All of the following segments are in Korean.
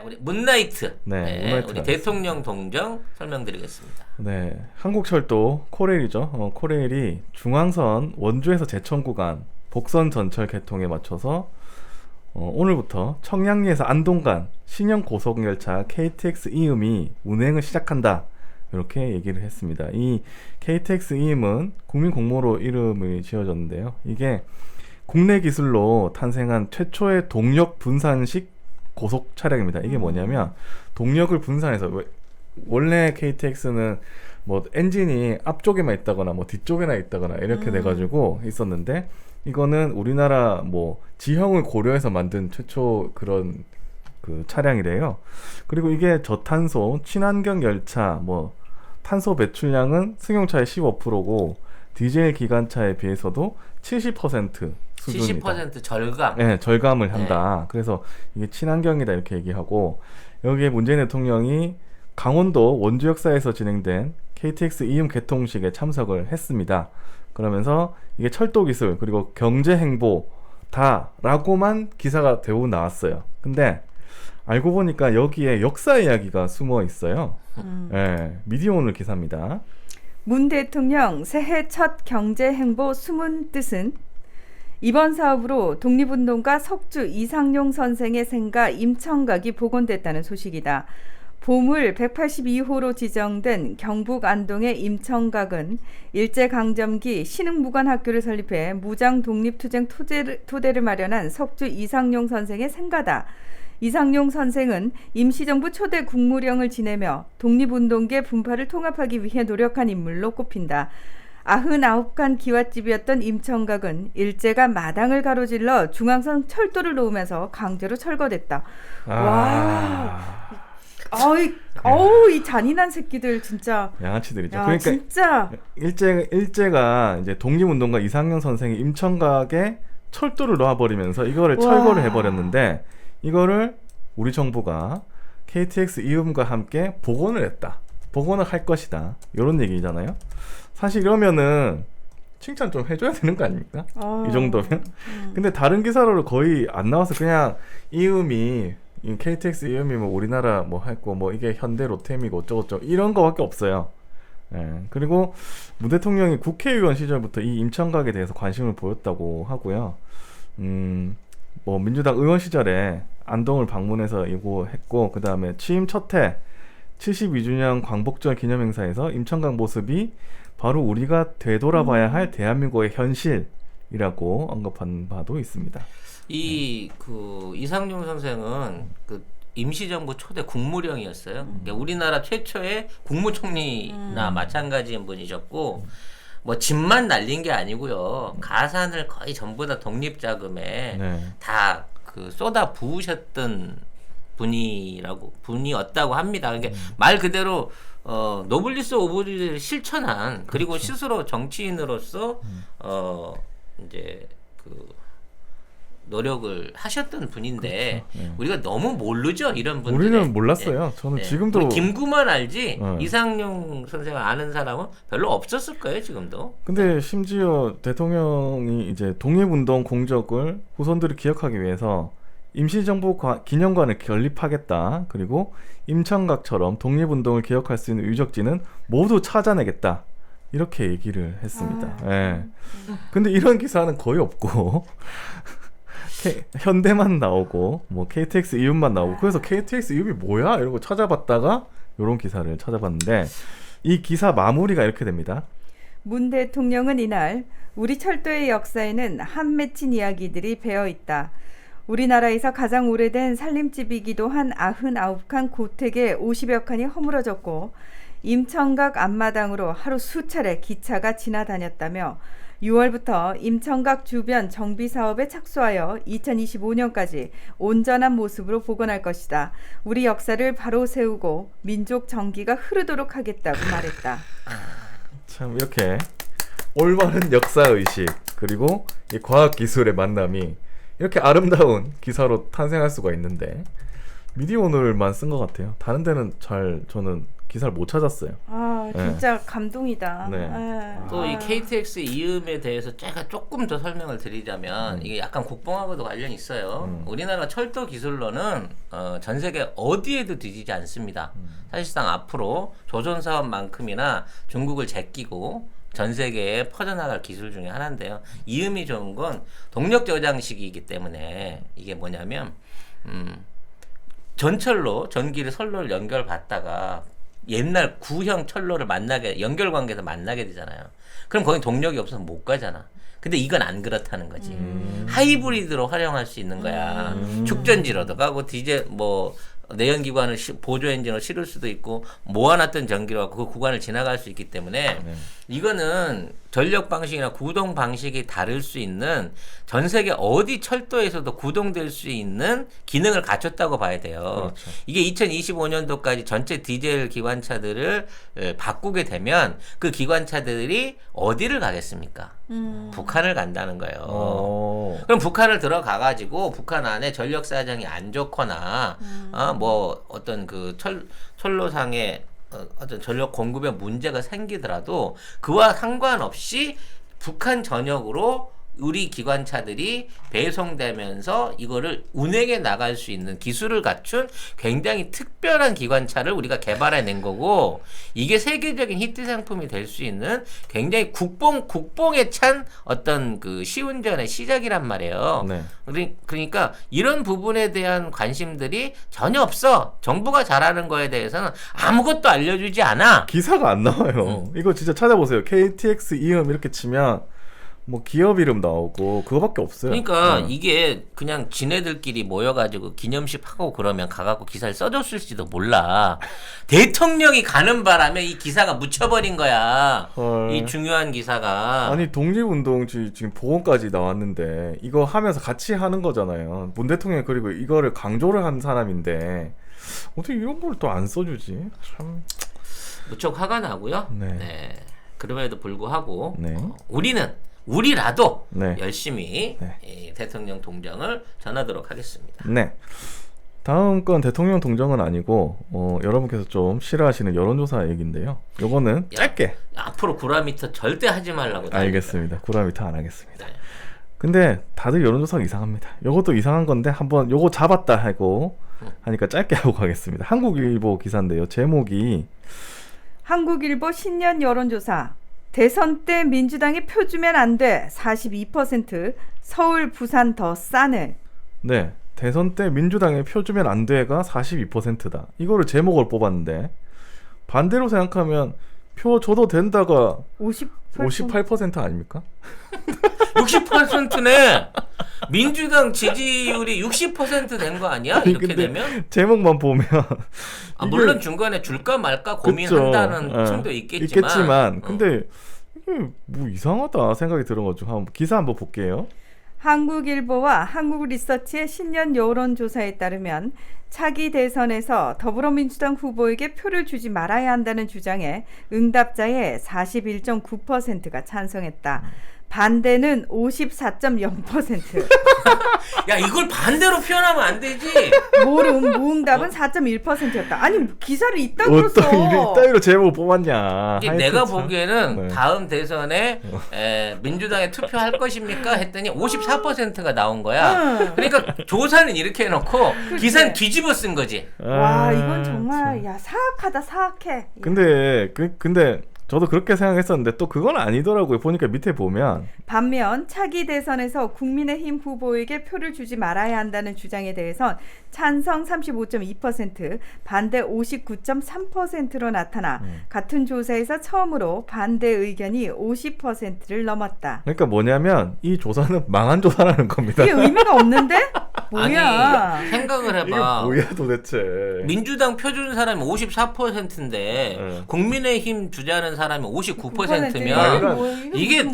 우리 문나이트. 네, 문나이트 우리 대통령 동정 설명드리겠습니다. 네, 한국철도 코레일이죠. 코레일이 중앙선 원주에서 제천 구간 복선 전철 개통에 맞춰서 오늘부터 청량리에서 안동 간 신형 고속열차 KTX 이음이 운행을 시작한다. 이렇게 얘기를 했습니다. 이 KTX 이음은 국민공모로 이름이 지어졌는데요. 이게 국내 기술로 탄생한 최초의 동력 분산식 고속 차량입니다. 이게 뭐냐면 동력을 분산해서 원래 KTX는 뭐 엔진이 앞쪽에만 있다거나 뭐 뒤쪽에나 있다거나 이렇게 돼가지고 있었는데 이거는 우리나라 뭐 지형을 고려해서 만든 최초 그런 그 차량이래요. 그리고 이게 저탄소 친환경 열차 뭐 탄소 배출량은 승용차의 15%고 디젤 기관차에 비해서도 70% 수준이다. 70% 절감. 네, 절감을 한다. 그래서 이게 친환경이다 이렇게 얘기하고 여기에 문재인 대통령이 강원도 원주 역사에서 진행된 KTX 이음 개통식에 참석을 했습니다. 그러면서 이게 철도 기술 그리고 경제 행보다라고만 기사가 대부분 나왔어요. 근데 알고 보니까 여기에 역사 이야기가 숨어 있어요. 네, 미디어오늘 기사입니다. 문 대통령 새해 첫 경제 행보 숨은 뜻은 이번 사업으로 독립운동가 석주 이상용 선생의 생가 임청각이 복원됐다는 소식이다. 보물 182호로 지정된 경북 안동의 임청각은 일제강점기 신흥무관학교를 설립해 무장 독립투쟁 토대를 마련한 석주 이상용 선생의 생가다. 이상용 선생은 임시정부 초대 국무령을 지내며 독립운동계 분파를 통합하기 위해 노력한 인물로 꼽힌다. 99칸 기와집이었던 임청각은 일제가 마당을 가로질러 중앙선 철도를 놓으면서 강제로 철거됐다. 와, 어우, 이 잔인한 새끼들 진짜 양아치들이죠. 야, 그러니까 진짜 일제가 이제 독립운동가 이상용 선생이 임청각에 철도를 놓아버리면서 이거를 철거를 해버렸는데 이거를 우리 정부가 KTX 이음과 함께 복원을 했다. 복원을 할 것이다. 이런 얘기잖아요. 사실 이러면은 칭찬 좀 해줘야 되는 거 아닙니까? 이 정도면. 근데 다른 기사로 거의 안 나와서 그냥 이음이 KTX 이음이 뭐 우리나라 뭐 했고 뭐 이게 현대 로템이고 어쩌고저쩌고 이런 거밖에 없어요. 예. 그리고 문 대통령이 국회의원 시절부터 이 임청각에 대해서 관심을 보였다고 하고요. 뭐 민주당 의원 시절에 안동을 방문해서 이거 했고 그 다음에 취임 첫해 72주년 광복절 기념행사에서 임청각 모습이 바로 우리가 되돌아봐야 할 대한민국의 현실이라고 언급한 바도 있습니다. 그 이상용 선생은 그 임시정부 초대 국무령이었어요. 그러니까 우리나라 최초의 국무총리나 마찬가지인 분이셨고 뭐 집만 날린 게 아니고요. 가산을 거의 전부 다 독립자금에 다 그 쏟아 부으셨던 분이었다고 합니다. 그러니까 말 그대로 노블리스 오브리를 실천한 그리고 그렇죠. 스스로 정치인으로서 이제 그 노력을 하셨던 분인데 그렇죠. 우리가 너무 모르죠 이런 분들. 우리는 몰랐어요. 저는 지금도 우리 김구만 알지 이상용 선생을 아는 사람은 별로 없었을 거예요 지금도. 근데 심지어 대통령이 이제 독립운동 공적을 후손들이 기억하기 위해서 임시정부 기념관을 건립하겠다. 그리고 임청각처럼 독립운동을 기억할 수 있는 유적지는 모두 찾아내겠다. 이렇게 얘기를 했습니다. 예. 근데 이런 기사는 거의 없고 현대만 나오고 뭐 KTX 이음만 나오고 그래서 KTX 이음이 뭐야? 이러고 찾아봤다가 이런 기사를 찾아봤는데 이 기사 마무리가 이렇게 됩니다. 문 대통령은 이날 우리 철도의 역사에는 한 맺힌 이야기들이 배어있다. 우리나라에서 가장 오래된 살림집이기도 한 99칸 고택에 50여 칸이 허물어졌고 임청각 앞마당으로 하루 수차례 기차가 지나다녔다며 6월부터 임청각 주변 정비 사업에 착수하여 2025년까지 온전한 모습으로 복원할 것이다. 우리 역사를 바로 세우고 민족 정기가 흐르도록 하겠다고 말했다. 참 이렇게 올바른 역사의식 그리고 이 과학기술의 만남이 이렇게 아름다운 기사로 탄생할 수가 있는데 미디어오늘만 쓴 것 같아요. 다른 데는 잘 저는 기사를 못 찾았어요. 아 진짜 감동이다. 네. 또 이 KTX 이음에 대해서 제가 조금 더 설명을 드리자면 이게 약간 국뽕하고도 관련이 있어요. 우리나라 철도 기술로는 전 세계 어디에도 뒤지지 않습니다. 사실상 앞으로 조선 사업만큼이나 중국을 제끼고 전 세계에 퍼져나갈 기술 중에 하나인데요. 이음이 좋은 건 동력 저장식이기 때문에 이게 뭐냐면 전철로 전기를 선로를 연결받다가 옛날 구형 철로를 만나게 연결 관계에서 만나게 되잖아요. 그럼 거기 동력이 없어서 못 가잖아. 근데 이건 안 그렇다는 거지. 하이브리드로 활용할 수 있는 거야. 축전지로도 가고 디젤 뭐 내연기관을 보조 엔진으로 실을 수도 있고 모아놨던 전기로 그 구간을 지나갈 수 있기 때문에 이거는 전력 방식이나 구동 방식이 다를 수 있는 전 세계 어디 철도에서도 구동될 수 있는 기능을 갖췄다고 봐야 돼요. 그렇죠. 이게 2025년도까지 전체 디젤 기관차들을 바꾸게 되면 그 기관차들이 어디를 가겠습니까? 북한을 간다는 거예요. 그럼 북한을 들어가가지고 북한 안에 전력 사정이 안 좋거나 뭐 어떤 그 철로상의 어떤 전력 공급에 문제가 생기더라도 그와 상관없이 북한 전역으로 우리 기관차들이 배송되면서 이거를 운행해 나갈 수 있는 기술을 갖춘 굉장히 특별한 기관차를 우리가 개발해낸 거고 이게 세계적인 히트 상품이 될 수 있는 굉장히 국뽕에 찬 어떤 그 시운전의 시작이란 말이에요. 네. 그러니까 이런 부분에 대한 관심들이 전혀 없어. 정부가 잘하는 거에 대해서는 아무것도 알려주지 않아. 기사가 안 나와요. 이거 진짜 찾아보세요. KTX 이음 이렇게 치면 뭐 기업 이름 나오고 그거밖에 없어요. 그러니까 이게 그냥 지네들끼리 모여가지고 기념식 하고 그러면 가갖고 기사를 써줬을지도 몰라. 대통령이 가는 바람에 이 기사가 묻혀버린 거야. 헐. 이 중요한 기사가. 아니 독립운동지 지금 보건까지 나왔는데 이거 하면서 같이 하는 거잖아요. 문 대통령이 그리고 이거를 강조를 한 사람인데 어떻게 이런 걸 또 안 써주지? 참. 무척 화가 나고요. 네. 네. 그럼에도 불구하고 네. 우리라도 네. 열심히 네. 이 대통령 동정을 전하도록 하겠습니다. 네. 다음 건 대통령 동정은 아니고 여러분께서 좀 싫어하시는 여론조사 얘기인데요. 요거는 짧게. 앞으로 구라미터 절대 하지 말라고. 알겠습니다. 구라미터 안 하겠습니다. 네. 근데 다들 여론조사가 이상합니다. 요것도 이상한 건데 한번 요거 잡았다 하고 하니까 짧게 하고 가겠습니다. 한국일보 기사인데요. 제목이 한국일보 신년 여론조사 대선 때 민주당이 표 주면 안 돼 42% 서울 부산 더 싸네. 네. 대선 때 민주당에 표 주면 안 돼가 42%다. 이거를 제목을 뽑았는데 반대로 생각하면 표 줘도 된다가 58% 아닙니까? 60%네. 민주당 지지율이 60% 거 아니야? 아니, 이렇게 근데 되면? 제목만 보면 물론 중간에 줄까 말까 고민한다는 층도 있겠지만 근데 이게 뭐 이상하다 생각이 들어가지고 한번 기사 한번 볼게요. 한국일보와 한국리서치의 신년 여론조사에 따르면 차기 대선에서 더불어민주당 후보에게 표를 주지 말아야 한다는 주장에 응답자의 41.9%가 찬성했다. 반대는 54.0%. 야 이걸 반대로 표현하면 안 되지. 무응답은 4.1%였다. 아니 기사를 이따위로 써. 이따위로 제목을 뽑았냐. 이게 내가 참. 보기에는 네. 다음 대선에 민주당에 투표할 것입니까 했더니 54%가 나온 거야. 그러니까 조사는 이렇게 해놓고 기사는 뒤집어 쓴 거지. 와 이건 정말 야 사악하다 사악해. 근데 저도 그렇게 생각했었는데 또 그건 아니더라고요. 보니까 밑에 보면 반면 차기 대선에서 국민의힘 후보에게 표를 주지 말아야 한다는 주장에 대해선 찬성 35.2%, 반대 59.3%로 나타나 같은 조사에서 처음으로 반대 의견이 50%를 넘었다. 그러니까 뭐냐면 이 조사는 망한 조사라는 겁니다. 이게 의미가 없는데? 뭐야? 아니 생각을 이게 해봐. 뭐야 도대체. 민주당 표 주는 사람이 54%인데 국민의힘 주자는 사람이 59%면 이게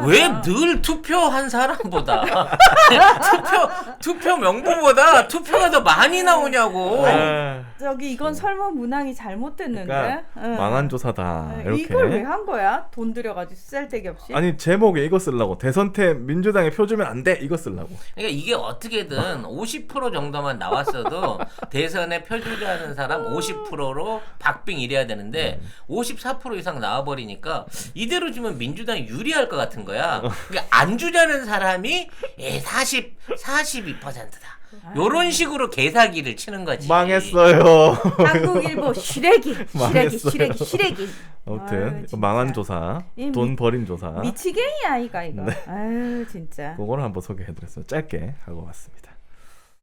왜 늘 투표한 사람보다 투표 명부보다 투표가 더 많이 나오냐고. 저기 이건 설문 문항이 잘못됐는데. 그러니까 응. 망한 조사다 이렇게. 이걸 왜 한 거야? 돈 들여가지고 쓸데기 없이. 아니 제목에 이거 쓰려고 대선템 민주당에 표 주면 안 돼 이거 쓰려고. 그러니까 이게 어떻게든 50% 정도만 나왔어도 대선에 표주자는 사람 50%로 박빙 이래야 되는데 54% 이상 나와버리니까 이대로 주면 민주당이 유리할 것 같은 거야. 그러니까 안 주자는 사람이 42%다. 요런 식으로 개사기를 치는 거지. 망했어요. 한국일보 시래기, 망했어요. 시래기. 아무튼 아유, 진짜. 망한 조사, 이 돈 버린 조사. 미치겠이야 이거. 네. 아유 진짜. 그거를 한번 소개해드렸어요. 짧게 하고 왔습니다.